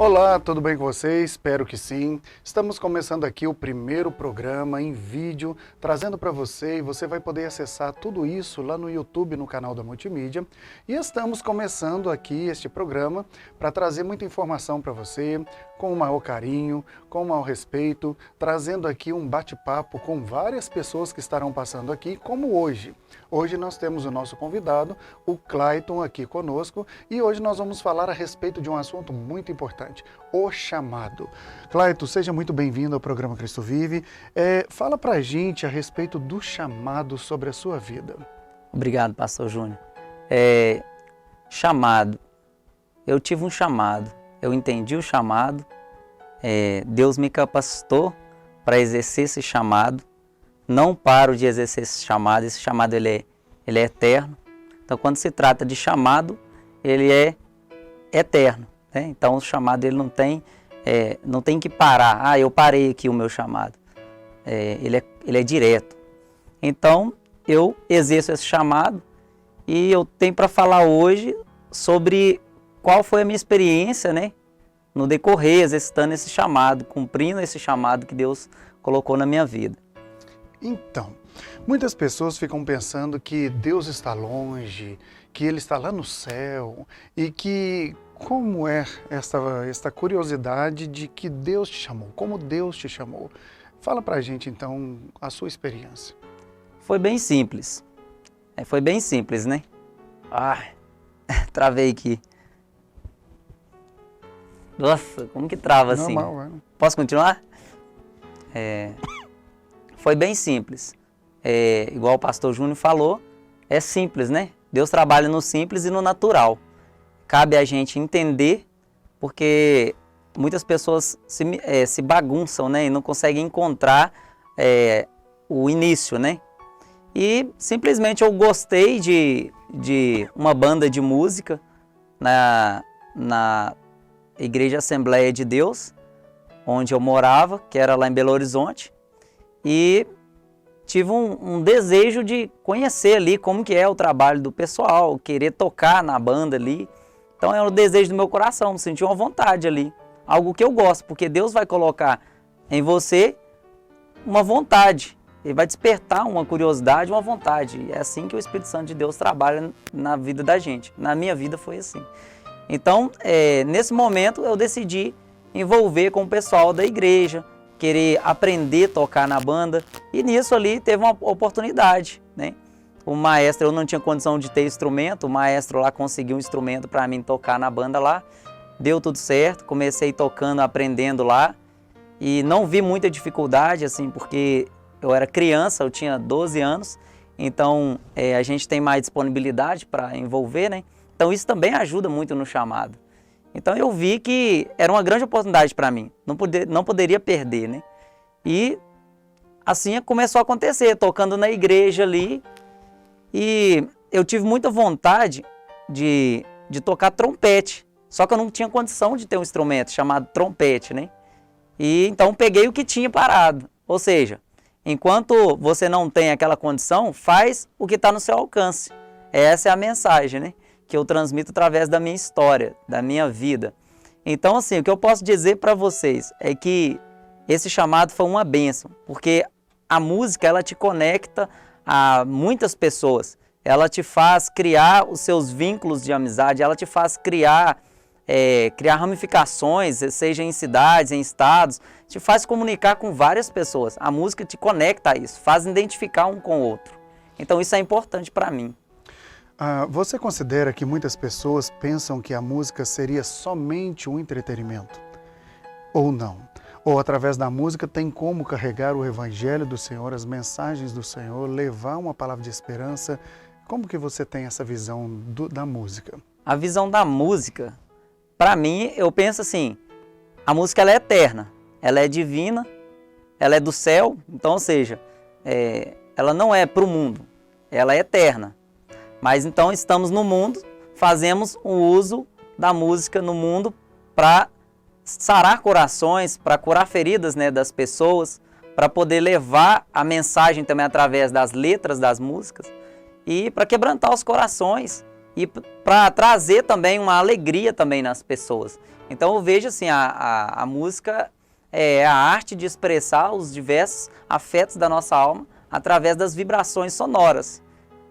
Olá, tudo bem com vocês? Espero que sim. Estamos começando aqui o primeiro programa em vídeo, trazendo para você, e você vai poder acessar tudo isso lá no YouTube, no canal da Multimídia. E estamos começando aqui este programa para trazer muita informação para você, com o maior carinho, com o maior respeito, trazendo aqui um bate-papo com várias pessoas que estarão passando aqui, como hoje. Hoje nós temos o nosso convidado, o Clayton, aqui conosco, e hoje nós vamos falar a respeito de um assunto muito importante, o chamado. Clayton, seja muito bem-vindo ao programa Cristo Vive. Fala pra gente a respeito do chamado sobre a sua vida. Obrigado, pastor Júnior. Chamado. Eu tive um chamado, eu entendi o chamado, Deus me capacitou para exercer esse chamado. Não paro de exercer esse chamado ele é eterno. Então, quando se trata de chamado, ele é eterno, né? Então, o chamado ele não tem que parar. Eu parei aqui o meu chamado. Ele é direto. Então, eu exerço esse chamado e eu tenho para falar hoje sobre qual foi a minha experiência, né, no decorrer, exercitando esse chamado, cumprindo esse chamado que Deus colocou na minha vida. Então, muitas pessoas ficam pensando que Deus está longe, que Ele está lá no céu, e que como é esta curiosidade de que Deus te chamou, como Deus te chamou. Fala pra gente então a sua experiência. Foi bem simples. Foi bem simples, né? Travei aqui. Nossa, como que trava assim? Normal, Posso continuar? Foi bem simples. Igual o pastor Júnior falou, é simples, né? Deus trabalha no simples e no natural. Cabe a gente entender, porque muitas pessoas se bagunçam, né? E não conseguem encontrar o início, né? E simplesmente eu gostei de uma banda de música na Igreja Assembleia de Deus, onde eu morava, que era lá em Belo Horizonte. E tive um desejo de conhecer ali como que é o trabalho do pessoal, querer tocar na banda ali. Então é um desejo do meu coração, sentir uma vontade ali, algo que eu gosto, porque Deus vai colocar em você uma vontade, Ele vai despertar uma curiosidade, uma vontade. E é assim que o Espírito Santo de Deus trabalha na vida da gente. Na minha vida foi assim. Então, nesse momento eu decidi envolver com o pessoal da igreja, querer aprender a tocar na banda, e nisso ali teve uma oportunidade, né? O maestro, eu não tinha condição de ter instrumento, o maestro lá conseguiu um instrumento para mim tocar na banda lá, deu tudo certo, comecei tocando, aprendendo lá, e não vi muita dificuldade, assim, porque eu era criança, eu tinha 12 anos, então a gente tem mais disponibilidade para envolver, né? Então isso também ajuda muito no chamado. Então eu vi que era uma grande oportunidade para mim, não poderia perder, né? E assim começou a acontecer, tocando na igreja ali, e eu tive muita vontade de tocar trompete, só que eu não tinha condição de ter um instrumento chamado trompete, né? E então peguei o que tinha parado, ou seja, enquanto você não tem aquela condição, faz o que está no seu alcance. Essa é a mensagem, né, que eu transmito através da minha história, da minha vida. Então, assim, o que eu posso dizer para vocês é que esse chamado foi uma bênção, porque a música, ela te conecta a muitas pessoas, ela te faz criar os seus vínculos de amizade, ela te faz criar ramificações, seja em cidades, em estados, te faz comunicar com várias pessoas. A música te conecta a isso, faz identificar um com o outro. Então isso é importante para mim. Você considera que muitas pessoas pensam que a música seria somente um entretenimento? Ou não? Ou através da música tem como carregar o evangelho do Senhor, as mensagens do Senhor, levar uma palavra de esperança? Como que você tem essa visão da música? A visão da música, para mim, eu penso assim, a música ela é eterna, ela é divina, ela é do céu, então, ou seja, ela não é para o mundo, ela é eterna. Mas então estamos no mundo, fazemos o uso da música no mundo para sarar corações, para curar feridas, né, das pessoas, para poder levar a mensagem também através das letras das músicas e para quebrantar os corações e para trazer também uma alegria também nas pessoas. Então eu vejo assim, a música é a arte de expressar os diversos afetos da nossa alma através das vibrações sonoras,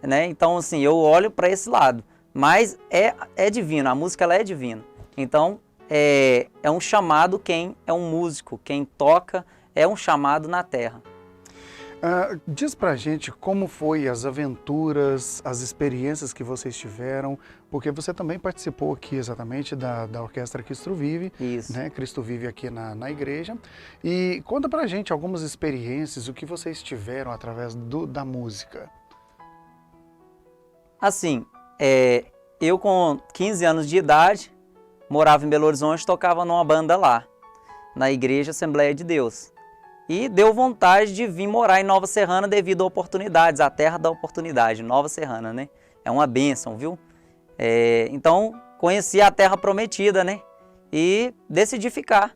né? Então assim, eu olho para esse lado, mas é divino, a música ela é divina. Então é um chamado quem é um músico, quem toca é um chamado na terra. Diz pra gente como foi as aventuras, as experiências que vocês tiveram, porque você também participou aqui exatamente da Orquestra Cristo Vive, Isso. né? Cristo Vive aqui na igreja. E conta pra gente algumas experiências, o que vocês tiveram através da música. Assim, eu com 15 anos de idade, morava em Belo Horizonte, tocava numa banda lá, na Igreja Assembleia de Deus. E deu vontade de vir morar em Nova Serrana devido a oportunidades, a terra da oportunidade, Nova Serrana, né? É uma bênção, viu? Então, conheci a terra prometida, né? E decidi ficar.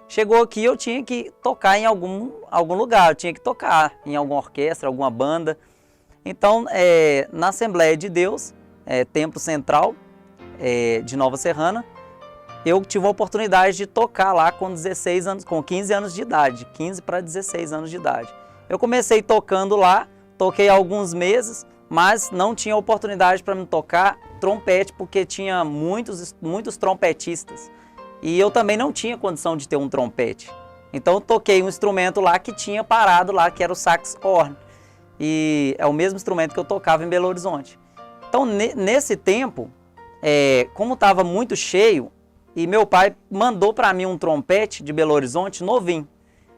Chegou aqui, eu tinha que tocar em algum lugar, eu tinha que tocar em alguma orquestra, alguma banda. Então, na Assembleia de Deus, Templo Central de Nova Serrana, eu tive a oportunidade de tocar lá com 16 anos, com 15 anos de idade, 15 para 16 anos de idade. Eu comecei tocando lá, toquei alguns meses, mas não tinha oportunidade para me tocar trompete, porque tinha muitos trompetistas. E eu também não tinha condição de ter um trompete. Então eu toquei um instrumento lá que tinha parado lá, que era o sax horn. E é o mesmo instrumento que eu tocava em Belo Horizonte. Então nesse tempo, como estava muito cheio, e meu pai mandou para mim um trompete de Belo Horizonte novinho.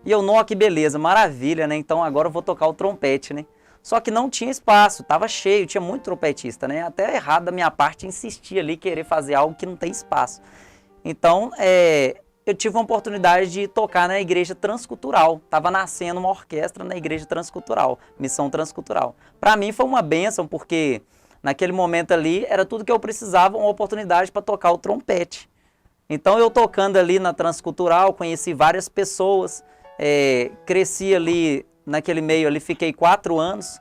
E eu, nossa, que beleza, maravilha, né? Então agora eu vou tocar o trompete, né? Só que não tinha espaço, tava cheio, tinha muito trompetista, né? Até errado da minha parte insistir ali, querer fazer algo que não tem espaço. Então, eu tive uma oportunidade de tocar na Igreja Transcultural. Tava nascendo uma orquestra na Igreja Transcultural, Missão Transcultural. Para mim foi uma bênção, porque naquele momento ali era tudo que eu precisava, uma oportunidade para tocar o trompete. Então eu tocando ali na Transcultural, conheci várias pessoas, cresci ali naquele meio ali, fiquei 4 anos.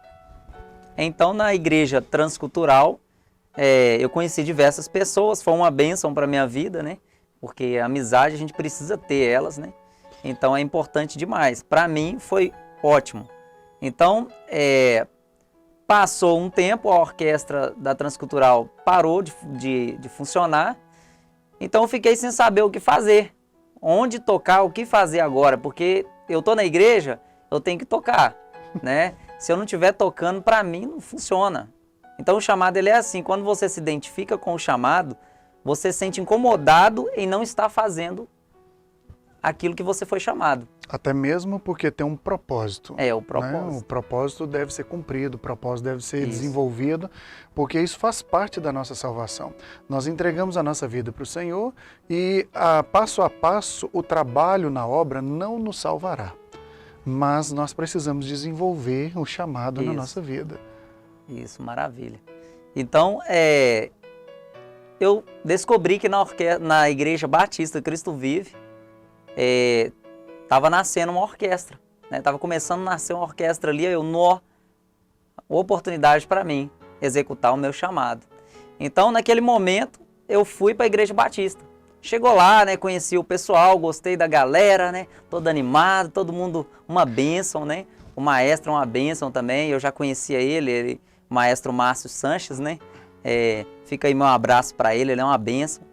Então na Igreja Transcultural eu conheci diversas pessoas, foi uma bênção para a minha vida, né? Porque a amizade a gente precisa ter elas, né? Então é importante demais. Para mim foi ótimo. Então passou um tempo, a orquestra da Transcultural parou de funcionar. Então eu fiquei sem saber o que fazer, onde tocar, o que fazer agora, porque eu tô na igreja, eu tenho que tocar, né? Se eu não estiver tocando, para mim não funciona. Então o chamado ele é assim, quando você se identifica com o chamado, você se sente incomodado em não estar fazendo aquilo que você foi chamado. Até mesmo porque tem um propósito. O propósito. Né? O propósito deve ser cumprido, o propósito deve ser desenvolvido, porque isso faz parte da nossa salvação. Nós entregamos a nossa vida para o Senhor e, passo a passo, o trabalho na obra não nos salvará. Mas nós precisamos desenvolver o chamado na nossa vida. Isso, maravilha. Então, eu descobri que na Igreja Batista Cristo Vive, estava nascendo uma orquestra, né? Tava começando a nascer uma orquestra ali, oportunidade para mim executar o meu chamado. Então, naquele momento, eu fui para a Igreja Batista. Chegou lá, né? Conheci o pessoal, gostei da galera, né? Todo animado, todo mundo uma bênção, né? O maestro é uma bênção também, eu já conhecia ele, o maestro Márcio Sanches, né? Fica aí meu abraço para ele é uma bênção.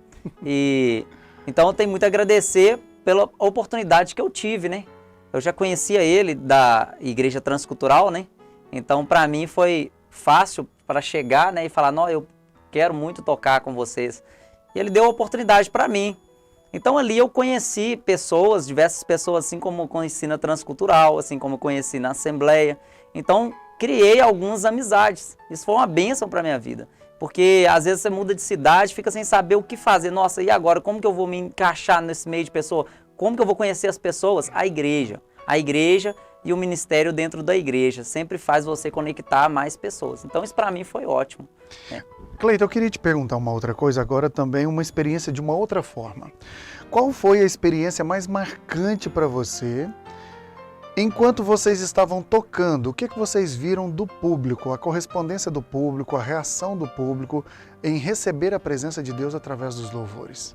E então eu tenho muito a agradecer pela oportunidade que eu tive, né? Eu já conhecia ele da Igreja Transcultural, né? Então, para mim foi fácil para chegar, né, e falar, não, eu quero muito tocar com vocês. E ele deu a oportunidade para mim. Então, ali eu conheci pessoas, diversas pessoas, assim como conheci na Transcultural, assim como conheci na Assembleia. Então, criei algumas amizades. Isso foi uma bênção para minha vida. Porque às vezes você muda de cidade, fica sem saber o que fazer. Nossa, e agora? Como que eu vou me encaixar nesse meio de pessoa? Como que eu vou conhecer as pessoas? A igreja. A igreja e o ministério dentro da igreja sempre faz você conectar mais pessoas. Então isso para mim foi ótimo. Cleiton, eu queria te perguntar uma outra coisa agora também, uma experiência de uma outra forma. Qual foi a experiência mais marcante para você Enquanto vocês estavam tocando, o que vocês viram do público, a correspondência do público, a reação do público em receber a presença de Deus através dos louvores?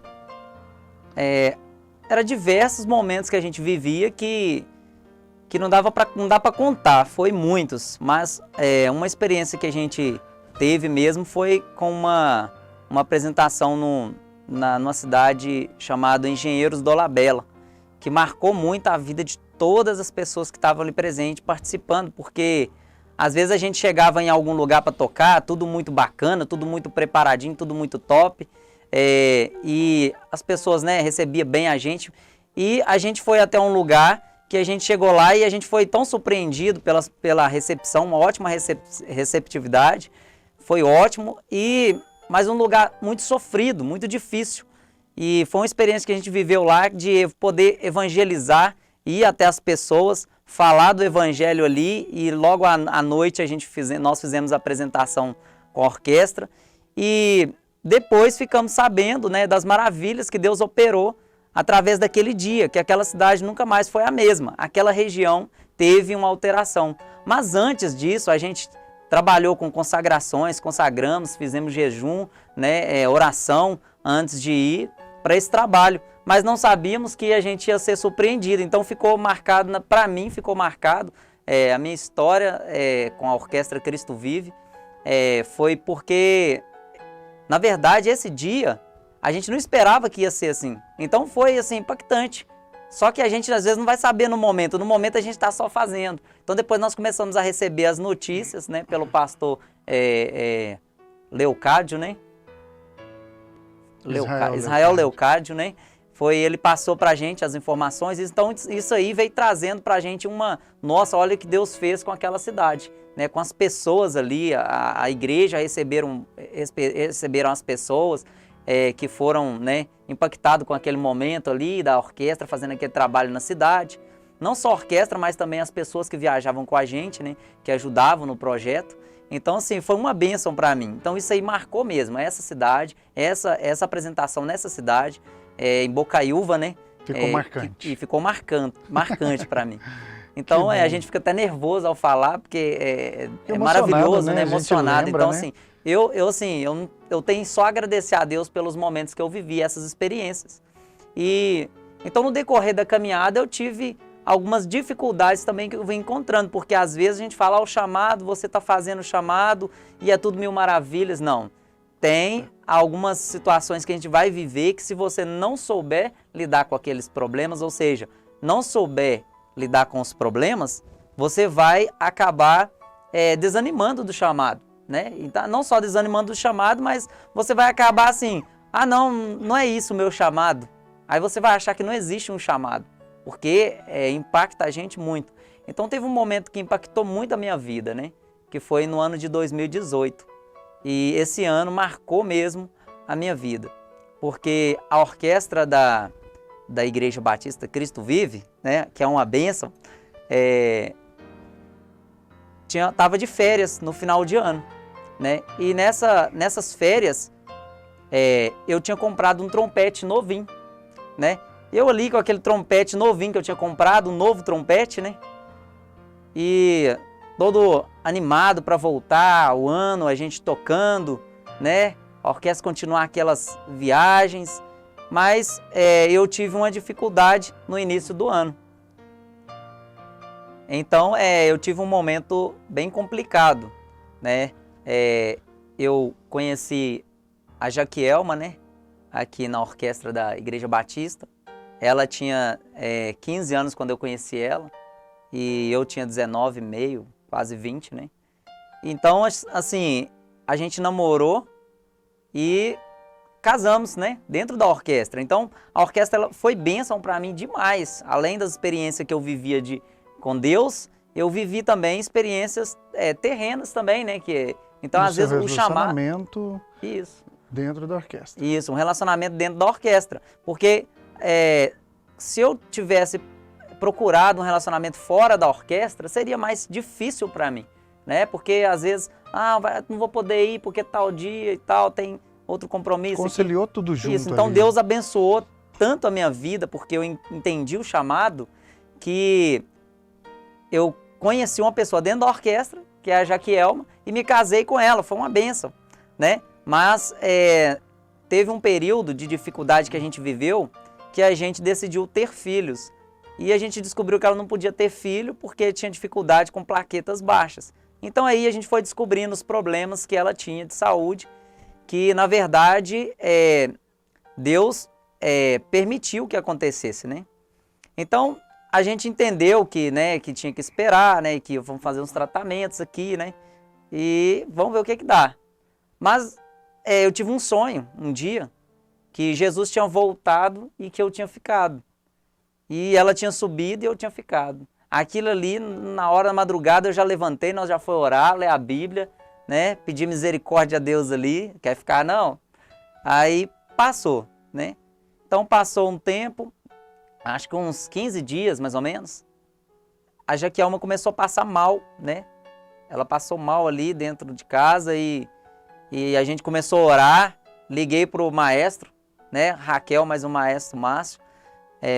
Era diversos momentos que a gente vivia que não dá para contar, foi muitos, mas uma experiência que a gente teve mesmo foi com uma apresentação numa cidade chamada Engenheiros do Olabella, que marcou muito a vida de todas as pessoas que estavam ali presentes, participando, porque às vezes a gente chegava em algum lugar para tocar, tudo muito bacana, tudo muito preparadinho, tudo muito top, e as pessoas, né, recebiam bem a gente, e a gente foi até um lugar que a gente chegou lá e a gente foi tão surpreendido pela recepção, uma ótima receptividade, foi ótimo, mas um lugar muito sofrido, muito difícil. E foi uma experiência que a gente viveu lá de poder evangelizar, ir até as pessoas, falar do evangelho ali, e logo à noite nós fizemos a apresentação com a orquestra e depois ficamos sabendo, né, das maravilhas que Deus operou através daquele dia, que aquela cidade nunca mais foi a mesma, aquela região teve uma alteração. Mas antes disso a gente trabalhou com consagrações, consagramos, fizemos jejum, né, oração antes de ir para esse trabalho, mas não sabíamos que a gente ia ser surpreendido, então ficou marcado, para mim ficou marcado, a minha história com a Orquestra Cristo Vive, foi porque, na verdade, esse dia a gente não esperava que ia ser assim, então foi assim, impactante. Só que a gente às vezes não vai saber no momento a gente está só fazendo. Então depois nós começamos a receber as notícias, né, pelo pastor Leocádio, né? Israel Leocádio, né? Ele passou pra gente as informações, então isso aí veio trazendo pra gente nossa, olha o que Deus fez com aquela cidade, né? Com as pessoas ali, a igreja receberam as pessoas, que foram, né, impactados com aquele momento ali da orquestra, fazendo aquele trabalho na cidade. Não só a orquestra, mas também as pessoas que viajavam com a gente, né, que ajudavam no projeto. Então, assim, foi uma bênção para mim. Então, isso aí marcou mesmo essa cidade, essa apresentação nessa cidade, em Bocaiúva, né? Ficou marcante. E ficou marcante para mim. Então, a gente fica até nervoso ao falar, porque é maravilhoso, né? Emocionado. Lembra, então, né? assim, eu tenho só a agradecer a Deus pelos momentos que eu vivi, essas experiências. Então, no decorrer da caminhada, eu tive algumas dificuldades também que eu venho encontrando, porque às vezes a gente fala, o chamado, você está fazendo o chamado e é tudo mil maravilhas. Não. Tem algumas situações que a gente vai viver que, se você não souber lidar com aqueles problemas, ou seja, não souber lidar com os problemas, você vai acabar desanimando do chamado, né? Então, não só desanimando do chamado, mas você vai acabar assim, não é isso o meu chamado. Aí você vai achar que não existe um chamado, porque impacta a gente muito. Então teve um momento que impactou muito a minha vida, né? Que foi no ano de 2018. E esse ano marcou mesmo a minha vida, porque a orquestra da Igreja Batista Cristo Vive, né, que é uma bênção, estava de férias no final de ano, né? E nessas férias eu tinha comprado um trompete novinho, né? Eu ali com aquele trompete novinho que eu tinha comprado, um novo trompete, né? E todo animado para voltar o ano, a gente tocando, né? A orquestra continuar aquelas viagens, mas eu tive uma dificuldade no início do ano. Então eu tive um momento bem complicado, né? Eu conheci a Jaquielma, né? Aqui na orquestra da Igreja Batista. Ela tinha 15 anos quando eu conheci ela e eu tinha 19,5, quase 20, né? Então, assim, a gente namorou e casamos, né? Dentro da orquestra. Então, a orquestra ela foi bênção para mim demais. Além das experiências que eu vivia com Deus, eu vivi também experiências terrenas também, né? Então, às vezes, o chamado... Isso. Dentro da orquestra. Isso, um relacionamento dentro da orquestra. Porque se eu tivesse procurado um relacionamento fora da orquestra, seria mais difícil para mim, né? Porque às vezes, não vou poder ir porque tal dia e tal, tem outro compromisso. Conciliou tudo junto. Isso, então ali. Deus abençoou tanto a minha vida, porque eu entendi o chamado, que eu conheci uma pessoa dentro da orquestra, que é a Jaquielma, e me casei com ela, foi uma bênção, né? Mas teve um período de dificuldade que a gente viveu, que a gente decidiu ter filhos. E a gente descobriu que ela não podia ter filho porque tinha dificuldade com plaquetas baixas. Então aí a gente foi descobrindo os problemas que ela tinha de saúde, que na verdade Deus permitiu que acontecesse, né? Então a gente entendeu que, né, que tinha que esperar, né, que vamos fazer uns tratamentos aqui, né, e vamos ver o que dá. Mas eu tive um sonho um dia que Jesus tinha voltado e que eu tinha ficado. E ela tinha subido e eu tinha ficado. Aquilo ali, na hora da madrugada, eu já levantei, nós já foi orar, ler a Bíblia, né? Pedir misericórdia a Deus ali. Quer ficar, não? Aí passou, né? Então passou um tempo, acho que uns 15 dias, mais ou menos. A Jaquielma começou a passar mal, né? Ela passou mal ali dentro de casa e a gente começou a orar. Liguei para o maestro, né? Raquel, mais o maestro Márcio.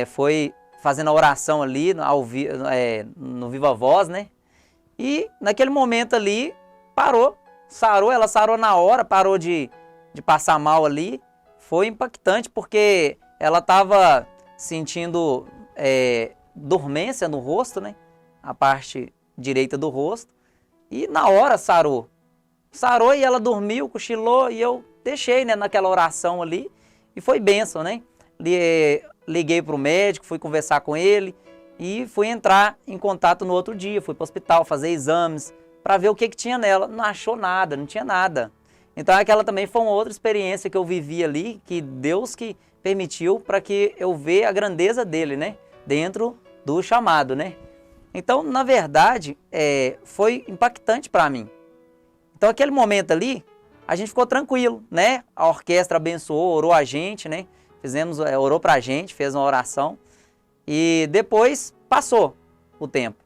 Foi fazendo a oração ali no Viva Voz, né? E naquele momento ali, parou, sarou, ela sarou na hora, parou de passar mal ali. Foi impactante porque ela estava sentindo dormência no rosto, né? A parte direita do rosto. E na hora sarou. Sarou e ela dormiu, cochilou e eu deixei, né, naquela oração ali. E foi bênção, né? Liguei para o médico, fui conversar com ele e fui entrar em contato no outro dia. Fui para o hospital fazer exames para ver o que tinha nela. Não achou nada, não tinha nada. Então aquela também foi uma outra experiência que eu vivi ali, que Deus que permitiu para que eu veja a grandeza dele, né? Dentro do chamado, né? Então, na verdade, foi impactante para mim. Então aquele momento ali, a gente ficou tranquilo, né? A orquestra abençoou, orou a gente, né? Orou pra gente, fez uma oração e depois passou o tempo.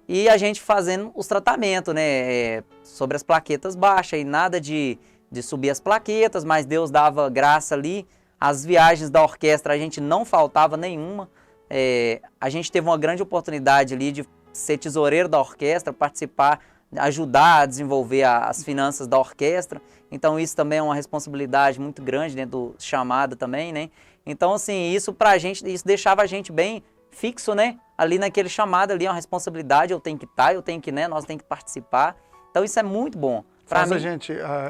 E a gente fazendo os tratamentos, né? Sobre as plaquetas baixas e nada de subir as plaquetas, mas Deus dava graça ali. As viagens da orquestra a gente não faltava nenhuma. A gente teve uma grande oportunidade ali de ser tesoureiro da orquestra, participar, ajudar a desenvolver as finanças da orquestra. Então isso também é uma responsabilidade muito grande dentro do chamado também, né? Então assim, isso pra gente, isso deixava a gente bem fixo, né? Ali naquele chamado ali, é uma responsabilidade, eu tenho que estar, eu tenho que, né? Nós temos que participar. Então isso é muito bom.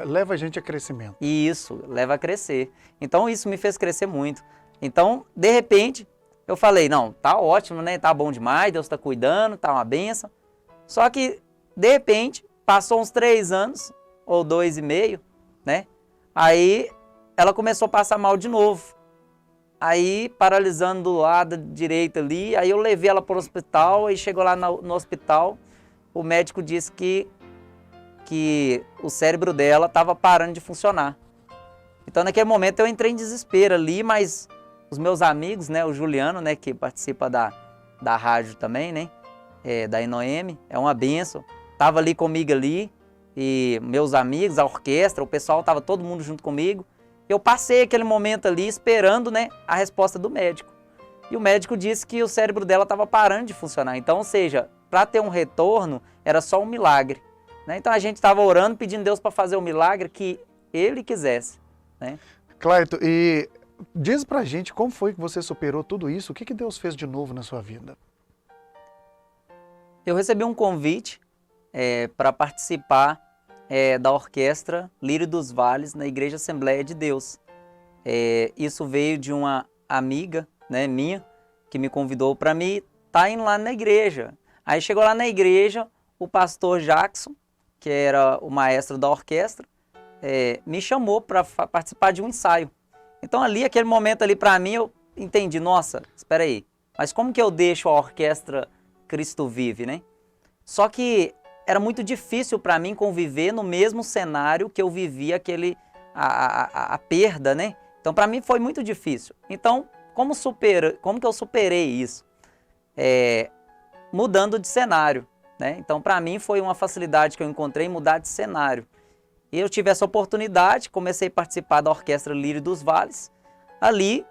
Leva a gente a crescimento. Isso, leva a crescer. Então isso me fez crescer muito. Então, de repente, eu falei, não, tá ótimo, né? Tá bom demais, Deus tá cuidando, tá uma benção. Só que de repente, passou uns 3 anos, ou 2,5, né? Aí, ela começou a passar mal de novo. Aí, paralisando do lado direito ali, aí eu levei ela para o hospital, aí chegou lá no hospital, o médico disse que o cérebro dela estava parando de funcionar. Então, naquele momento, eu entrei em desespero ali, mas os meus amigos, né, o Juliano, né, que participa da rádio também, né, da Inoem, é uma bênção. Estava ali comigo ali, e meus amigos, a orquestra, o pessoal, estava todo mundo junto comigo. Eu passei aquele momento ali esperando, né, a resposta do médico. E o médico disse que o cérebro dela estava parando de funcionar. Então, ou seja, para ter um retorno, era só um milagre, né? Então a gente estava orando, pedindo a Deus para fazer o milagre que Ele quisesse, né? Clayton, e diz pra gente como foi que você superou tudo isso, o que Deus fez de novo na sua vida? Eu recebi um convite para participar da orquestra Lírio dos Vales na Igreja Assembleia de Deus. Isso veio de uma amiga, né, minha, que me convidou para mim estar indo lá na igreja. Aí chegou lá na igreja, o pastor Jackson, que era o maestro da orquestra, me chamou para participar de um ensaio. Então ali, aquele momento ali para mim, eu entendi, nossa, espera aí, mas como que eu deixo a orquestra Cristo Vive, né? Só que era muito difícil para mim conviver no mesmo cenário que eu vivia a perda, né? Então para mim foi muito difícil. Então como que eu superei isso? Mudando de cenário, né? Então para mim foi uma facilidade que eu encontrei mudar de cenário. E eu tive essa oportunidade, comecei a participar da Orquestra Lírio dos Vales. Ali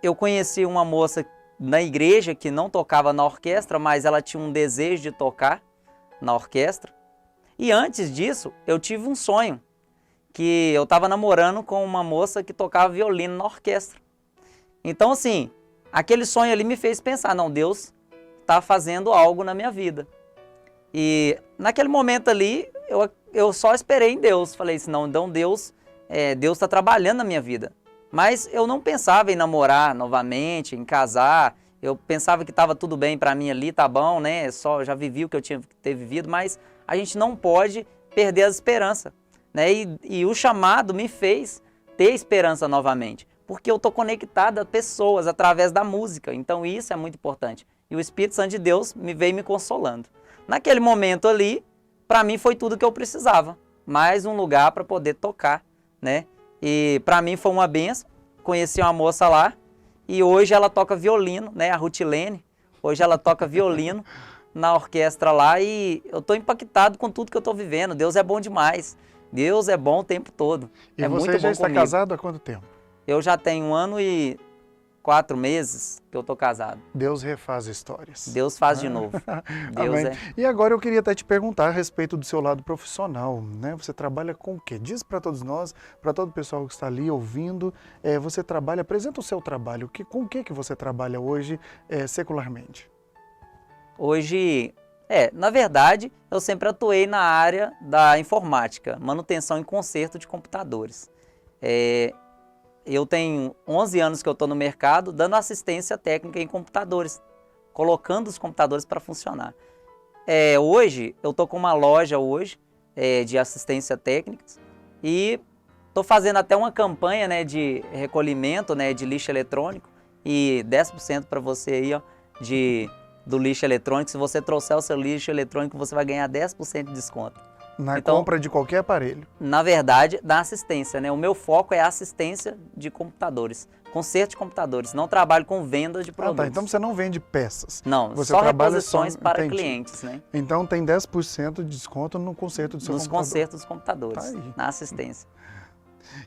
eu conheci uma moça na igreja que não tocava na orquestra, mas ela tinha um desejo de tocar na orquestra. E antes disso, eu tive um sonho, que eu estava namorando com uma moça que tocava violino na orquestra. Então, assim, aquele sonho ali me fez pensar, não, Deus está fazendo algo na minha vida. E naquele momento ali, eu só esperei em Deus. Falei assim, não, então Deus está trabalhando na minha vida. Mas eu não pensava em namorar novamente, em casar. Eu pensava que estava tudo bem para mim ali, tá bom, né? Já vivi o que eu tinha que ter vivido, mas a gente não pode perder a esperança, né? E o chamado me fez ter esperança novamente, porque eu estou conectado a pessoas através da música. Então isso é muito importante. E o Espírito Santo de Deus veio me consolando. Naquele momento ali, para mim foi tudo que eu precisava. Mais um lugar para poder tocar, né? E para mim foi uma benção. Conheci uma moça lá e hoje ela toca violino, né? A Rutilene. Hoje ela toca violino na orquestra lá e eu estou impactado com tudo que eu estou vivendo. Deus é bom demais. Deus é bom o tempo todo. E é você muito já bom está comigo. casado há quanto tempo? Eu já tenho 1 ano e 4 meses que eu estou casado. Deus refaz histórias. Deus faz de novo. Deus Amém. E agora eu queria até te perguntar a respeito do seu lado profissional, né? Você trabalha com o quê? Diz para todos nós, para todo o pessoal que está ali ouvindo, você trabalha, apresenta o seu trabalho. Com o que você trabalha hoje secularmente? Hoje, na verdade, eu sempre atuei na área da informática, manutenção e conserto de computadores. Eu tenho 11 anos que eu estou no mercado dando assistência técnica em computadores, colocando os computadores para funcionar. Hoje, eu estou com uma loja de assistência técnica e estou fazendo até uma campanha, né, de recolhimento, né, de lixo eletrônico e 10% para você aí, ó, do lixo eletrônico. Se você trouxer o seu lixo eletrônico, você vai ganhar 10% de desconto. Na compra de qualquer aparelho. Na verdade, da assistência, né? O meu foco é a assistência de computadores, conserto de computadores. Não trabalho com venda de produtos. Ah, tá. Então você não vende peças. Não, você só trabalha reposições para Entendi. clientes, né? Então tem 10% de desconto no conserto do seu computador. Nos consertos dos computadores, Tá aí. na assistência.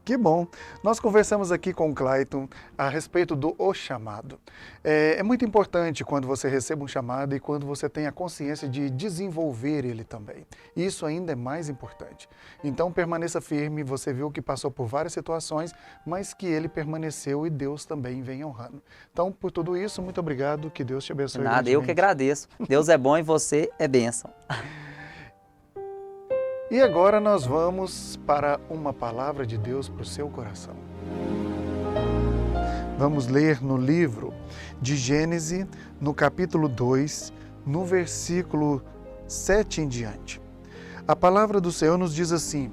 Que bom! Nós conversamos aqui com o Clayton a respeito do O Chamado. É muito importante quando você recebe um chamado e quando você tem a consciência de desenvolver ele também. Isso ainda é mais importante. Então permaneça firme, você viu que passou por várias situações, mas que ele permaneceu e Deus também vem honrando. Então, por tudo isso, muito obrigado, que Deus te abençoe. Nada, eu que agradeço. Deus é bom e você é bênção. E agora nós vamos para uma palavra de Deus para o seu coração. Vamos ler no livro de Gênesis, no capítulo 2, no versículo 7 em diante. A palavra do Senhor nos diz assim: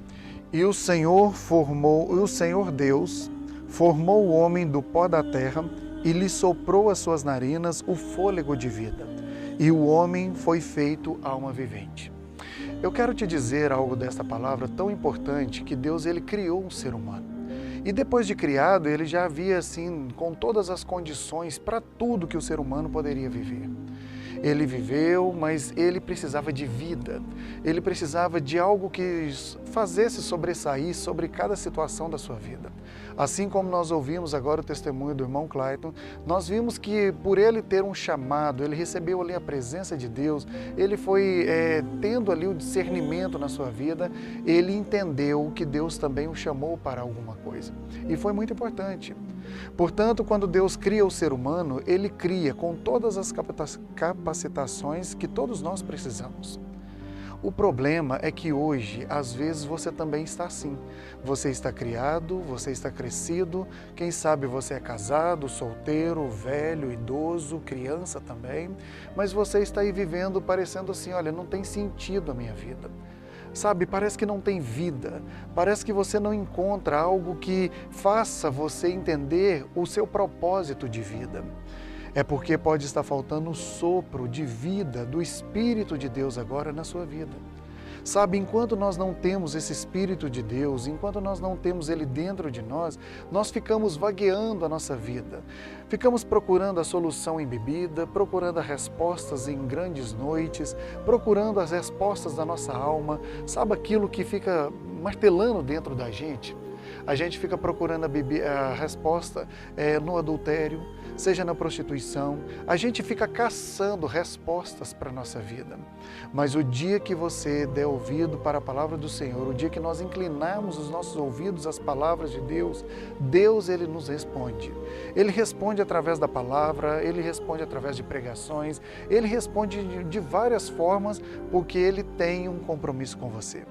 E o Senhor Deus formou o homem do pó da terra e lhe soprou às suas narinas o fôlego de vida. E o homem foi feito alma vivente. Eu quero te dizer algo desta palavra tão importante, que Deus ele criou um ser humano. E depois de criado, ele já havia assim, com todas as condições para tudo que o ser humano poderia viver. Ele viveu, mas ele precisava de vida. Ele precisava de algo que fazesse sobressair sobre cada situação da sua vida. Assim como nós ouvimos agora o testemunho do irmão Clayton, nós vimos que por ele ter um chamado, ele recebeu ali a presença de Deus, ele foi tendo ali o discernimento na sua vida, ele entendeu que Deus também o chamou para alguma coisa. E foi muito importante. Portanto, quando Deus cria o ser humano, ele cria com todas as capacitações que todos nós precisamos. O problema é que hoje, às vezes, você também está assim. Você está criado, você está crescido, quem sabe você é casado, solteiro, velho, idoso, criança também, mas você está aí vivendo parecendo assim, olha, não tem sentido a minha vida. Sabe, parece que não tem vida, parece que você não encontra algo que faça você entender o seu propósito de vida. É porque pode estar faltando o sopro de vida do Espírito de Deus agora na sua vida. Sabe, enquanto nós não temos esse Espírito de Deus, enquanto nós não temos Ele dentro de nós, nós ficamos vagueando a nossa vida. Ficamos procurando a solução em bebida, procurando as respostas em grandes noites, procurando as respostas da nossa alma. Sabe aquilo que fica martelando dentro da gente? A gente fica procurando a resposta no adultério, seja na prostituição. A gente fica caçando respostas para a nossa vida. Mas o dia que você der ouvido para a palavra do Senhor, o dia que nós inclinarmos os nossos ouvidos às palavras de Deus, Deus, Ele nos responde. Ele responde através da palavra, Ele responde através de pregações, Ele responde de várias formas, porque Ele tem um compromisso com você.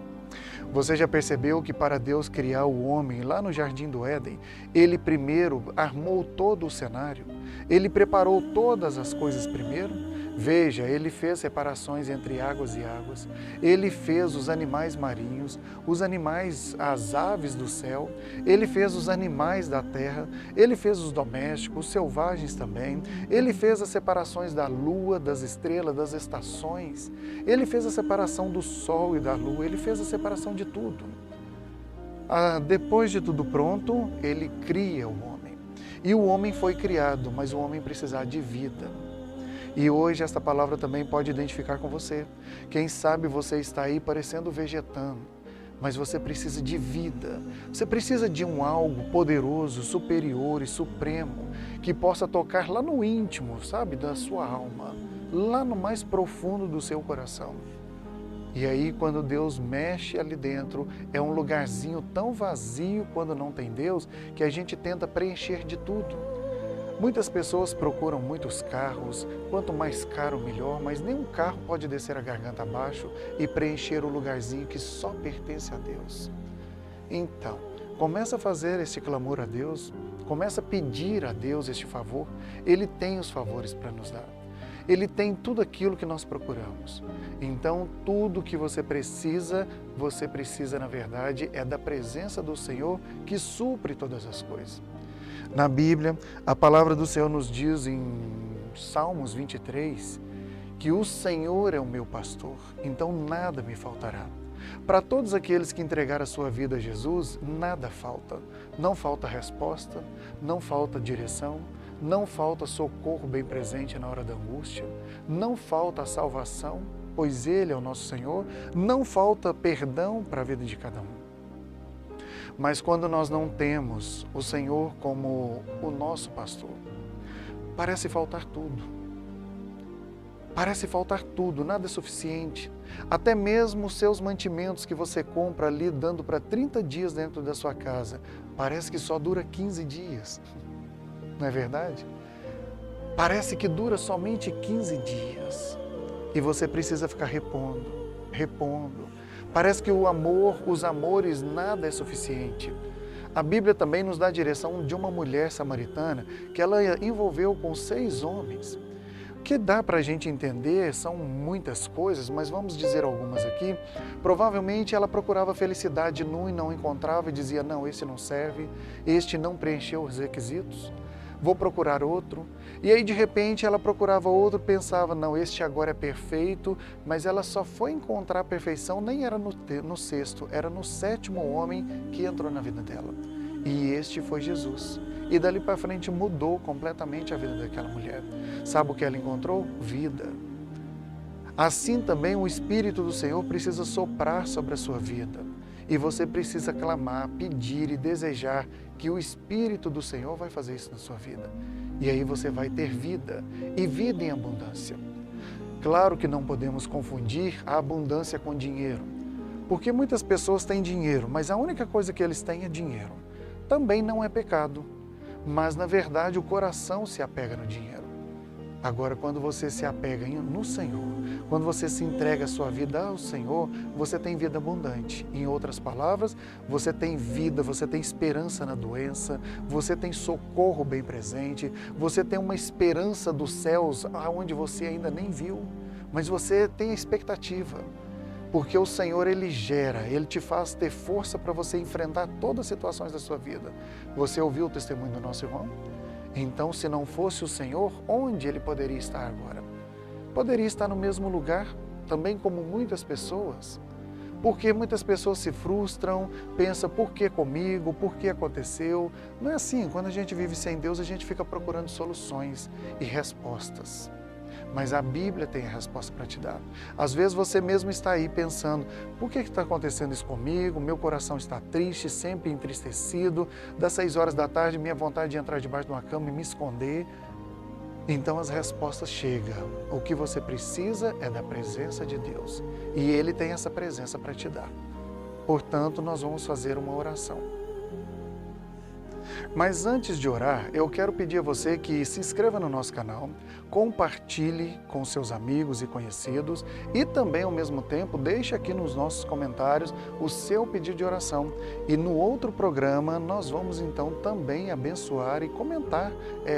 Você já percebeu que para Deus criar o homem lá no Jardim do Éden, Ele primeiro armou todo o cenário? Ele preparou todas as coisas primeiro? Veja, Ele fez separações entre águas e águas, Ele fez os animais marinhos, os animais, as aves do céu, Ele fez os animais da terra, Ele fez os domésticos, os selvagens também, Ele fez as separações da lua, das estrelas, das estações, Ele fez a separação do sol e da lua, Ele fez a separação de tudo. Depois de tudo pronto, Ele cria o homem. E o homem foi criado, mas o homem precisava de vida. E hoje esta palavra também pode identificar com você. Quem sabe você está aí parecendo vegetando, mas você precisa de vida. Você precisa de um algo poderoso, superior e supremo, que possa tocar lá no íntimo, sabe, da sua alma, lá no mais profundo do seu coração. E aí, quando Deus mexe ali dentro, é um lugarzinho tão vazio quando não tem Deus, que a gente tenta preencher de tudo. Muitas pessoas procuram muitos carros, quanto mais caro melhor, mas nenhum carro pode descer a garganta abaixo e preencher o lugarzinho que só pertence a Deus. Então, começa a fazer este clamor a Deus, começa a pedir a Deus este favor. Ele tem os favores para nos dar. Ele tem tudo aquilo que nós procuramos. Então, tudo que você precisa, na verdade, é da presença do Senhor que supre todas as coisas. Na Bíblia, a palavra do Senhor nos diz em Salmos 23, que o Senhor é o meu pastor, então nada me faltará. Para todos aqueles que entregaram a sua vida a Jesus, nada falta. Não falta resposta, não falta direção, não falta socorro bem presente na hora da angústia, não falta a salvação, pois Ele é o nosso Senhor, não falta perdão para a vida de cada um. Mas quando nós não temos o Senhor como o nosso pastor, parece faltar tudo. Parece faltar tudo, nada é suficiente. Até mesmo os seus mantimentos que você compra ali, dando para 30 dias dentro da sua casa, parece que só dura 15 dias. Não é verdade? Parece que dura somente 15 dias. E você precisa ficar repondo. Parece que o amor, os amores, nada é suficiente. A Bíblia também nos dá a direção de uma mulher samaritana que ela envolveu com 6 homens. O que dá para a gente entender são muitas coisas, mas vamos dizer algumas aqui. Provavelmente ela procurava felicidade num e não encontrava e dizia, não, esse não serve, este não preencheu os requisitos, vou procurar outro. E aí de repente ela procurava outro, pensava, não, este agora é perfeito, mas ela só foi encontrar a perfeição, nem era no 6º, era no 7º homem que entrou na vida dela. E este foi Jesus. E dali para frente mudou completamente a vida daquela mulher. Sabe o que ela encontrou? Vida. Assim também o Espírito do Senhor precisa soprar sobre a sua vida. E você precisa clamar, pedir e desejar que o Espírito do Senhor vai fazer isso na sua vida. E aí você vai ter vida, e vida em abundância. Claro que não podemos confundir a abundância com dinheiro, porque muitas pessoas têm dinheiro, mas a única coisa que eles têm é dinheiro. Também não é pecado, mas na verdade o coração se apega no dinheiro. Agora, quando você se apega no Senhor, quando você se entrega a sua vida ao Senhor, você tem vida abundante. Em outras palavras, você tem vida, você tem esperança na doença, você tem socorro bem presente, você tem uma esperança dos céus aonde você ainda nem viu, mas você tem a expectativa. Porque o Senhor, Ele gera, Ele te faz ter força para você enfrentar todas as situações da sua vida. Você ouviu o testemunho do nosso irmão? Então, se não fosse o Senhor, onde Ele poderia estar agora? Poderia estar no mesmo lugar, também como muitas pessoas. Porque muitas pessoas se frustram, pensam, por que comigo? Por que aconteceu? Não é assim, quando a gente vive sem Deus, a gente fica procurando soluções e respostas. mas a Bíblia tem a resposta para te dar. Às vezes você mesmo está aí pensando, por que está acontecendo isso comigo? Meu coração está triste, sempre entristecido, das 6 horas da tarde, minha vontade de entrar debaixo de uma cama e me esconder. Então as respostas chegam. O que você precisa é da presença de Deus. E Ele tem essa presença para te dar. Portanto, nós vamos fazer uma oração. Mas antes de orar, eu quero pedir a você que se inscreva no nosso canal, compartilhe com seus amigos e conhecidos e também, ao mesmo tempo, deixe aqui nos nossos comentários o seu pedido de oração. E no outro programa, nós vamos então também abençoar e comentar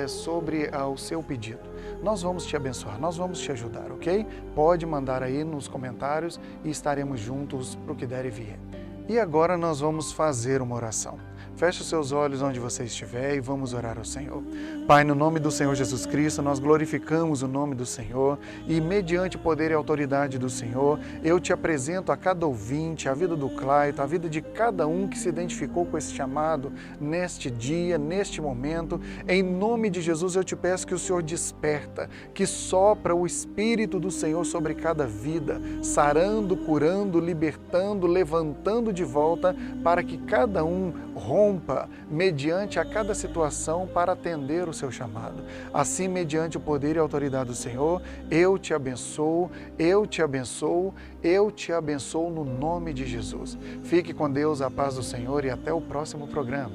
sobre o seu pedido. Nós vamos te abençoar, nós vamos te ajudar, ok? Pode mandar aí nos comentários e estaremos juntos para o que der e vier. E agora nós vamos fazer uma oração. Feche os seus olhos onde você estiver e vamos orar ao Senhor. Pai, no nome do Senhor Jesus Cristo, nós glorificamos o nome do Senhor e, mediante o poder e autoridade do Senhor, eu te apresento a cada ouvinte, a vida do Clayton, a vida de cada um que se identificou com esse chamado neste dia, neste momento. Em nome de Jesus, eu te peço que o Senhor desperta, que sopra o Espírito do Senhor sobre cada vida, sarando, curando, libertando, levantando de volta, para que cada um rompa mediante a cada situação para atender o seu chamado. Assim, mediante o poder e a autoridade do Senhor, eu te abençoo, eu te abençoo, eu te abençoo no nome de Jesus. Fique com Deus, a paz do Senhor e até o próximo programa.